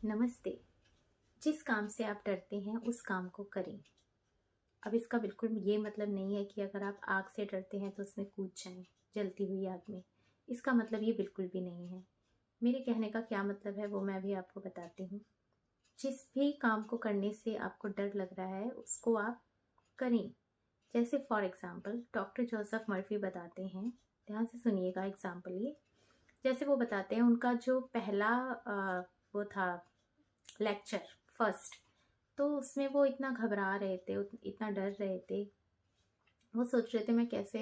नमस्ते। जिस काम से आप डरते हैं उस काम को करें। अब इसका बिल्कुल ये मतलब नहीं है कि अगर आप आग से डरते हैं तो उसमें कूद जाएं, जलती हुई आग में। इसका मतलब ये बिल्कुल भी नहीं है। मेरे कहने का क्या मतलब है वो मैं भी आपको बताती हूँ। जिस भी काम को करने से आपको डर लग रहा है उसको आप करें। जैसे for example doctor Joseph Murphy बताते हैं, ध्यान से सुनिएगा एग्जांपल ये। जैसे वो बताते हैं उनका जो पहला वो था लेक्चर फर्स्ट, तो उसमें वो इतना घबरा रहे थे, इतना डर रहे थे। वो सोच रहे थे मैं कैसे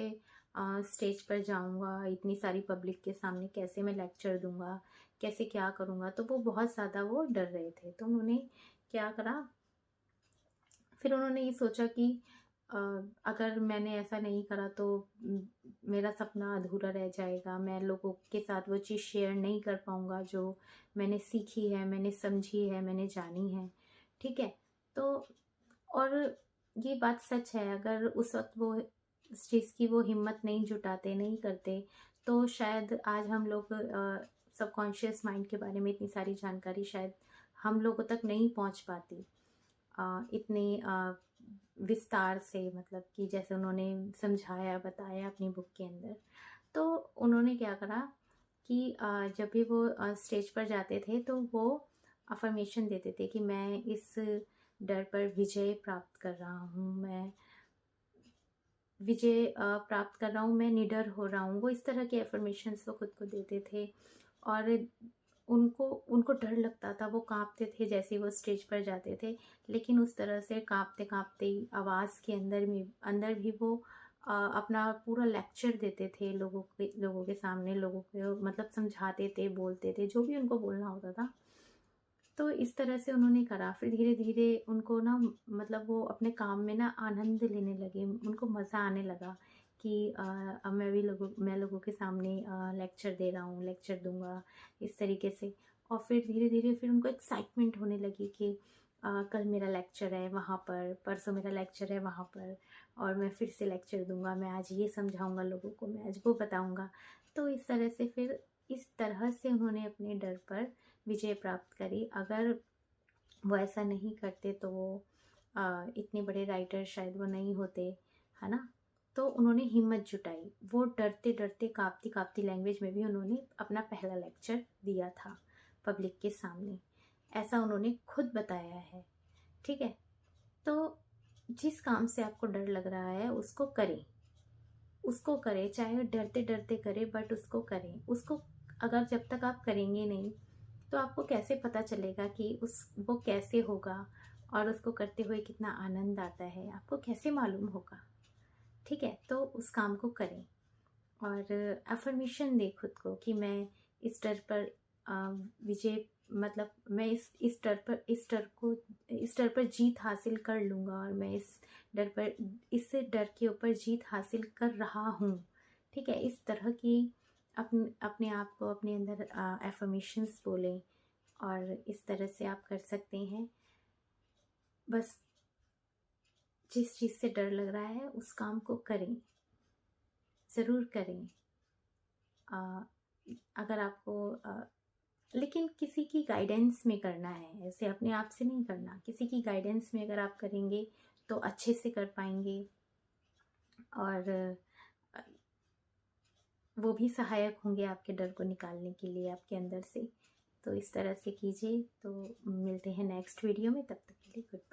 स्टेज पर जाऊंगा, इतनी सारी पब्लिक के सामने कैसे मैं लेक्चर दूंगा, कैसे क्या करूंगा। तो वो बहुत ज़्यादा वो डर रहे थे। तो उन्होंने क्या करा, फिर उन्होंने ये सोचा कि अ, अगर मैंने ऐसा नहीं करा तो मेरा सपना अधूरा रह जाएगा, मैं लोगों के साथ वो चीज़ शेयर नहीं कर पाऊंगा जो मैंने सीखी है, मैंने समझी है, मैंने जानी है। ठीक है। तो और ये बात सच है, अगर उस वक्त वो इस चीज़ की वो हिम्मत नहीं जुटाते, नहीं करते, तो शायद आज हम लोग सबकॉन्शियस माइंड के बारे में इतनी सारी जानकारी शायद हम लोगों तक नहीं पहुंच पाती इतने विस्तार से, मतलब कि जैसे उन्होंने समझाया बताया अपनी बुक के अंदर। तो उन्होंने क्या करा कि जब भी वो स्टेज पर जाते थे तो वो अफर्मेशन देते थे कि मैं इस डर पर विजय प्राप्त कर रहा हूँ, मैं विजय प्राप्त कर रहा हूँ, मैं निडर हो रहा हूँ। वो इस तरह के अफर्मेशंस वो खुद को देते थे। और उनको उनको डर लगता था, वो कांपते थे जैसे ही वो स्टेज पर जाते थे। लेकिन उस तरह से कांपते कांपते आवाज़ के अंदर भी वो अपना पूरा लेक्चर देते थे लोगों के सामने, लोगों को मतलब समझाते थे, बोलते थे जो भी उनको बोलना होता था। तो इस तरह से उन्होंने करा। फिर धीरे धीरे उनको ना, मतलब वो अपने काम में ना आनंद लेने लगे, उनको मज़ा आने लगा कि अब मैं लोगों के सामने लेक्चर दे रहा हूँ, लेक्चर दूंगा इस तरीके से। और फिर धीरे धीरे फिर उनको एक्साइटमेंट होने लगी कि कल मेरा लेक्चर है वहाँ पर, परसों मेरा लेक्चर है वहाँ पर, और मैं फिर से लेक्चर दूंगा, मैं आज ये समझाऊंगा लोगों को, मैं आज वो बताऊंगा। तो इस तरह से फिर इस तरह से उन्होंने अपने डर पर विजय प्राप्त करी। अगर वो ऐसा नहीं करते तो वो इतने बड़े राइटर शायद वो नहीं होते, है ना। तो उन्होंने हिम्मत जुटाई, वो डरते डरते कांपती कांपती लैंग्वेज में भी उन्होंने अपना पहला लेक्चर दिया था पब्लिक के सामने। ऐसा उन्होंने खुद बताया है। ठीक है। तो जिस काम से आपको डर लग रहा है उसको करें, उसको करें, चाहे डरते डरते करें, बट उसको करें। उसको अगर जब तक आप करेंगे नहीं तो आपको कैसे पता चलेगा कि उस वो कैसे होगा और उसको करते हुए कितना आनंद आता है, आपको कैसे मालूम होगा। ठीक है। तो उस काम को करें और अफर्मेशन दे खुद को कि मैं इस डर पर विजय, मतलब मैं इस डर पर जीत हासिल कर लूँगा, और मैं इस डर के ऊपर जीत हासिल कर रहा हूँ। ठीक है। इस तरह की अपने आप को अपने अंदर एफर्मेशंस बोलें, और इस तरह से आप कर सकते हैं। बस जिस चीज़ से डर लग रहा है उस काम को करें, ज़रूर करें। अ, अगर आपको लेकिन किसी की गाइडेंस में करना है, ऐसे अपने आप से नहीं करना। किसी की गाइडेंस में अगर आप करेंगे तो अच्छे से कर पाएंगे, और वो भी सहायक होंगे आपके डर को निकालने के लिए आपके अंदर से। तो इस तरह से कीजिए। तो मिलते हैं नेक्स्ट वीडियो में, तब तक के लिए गुड।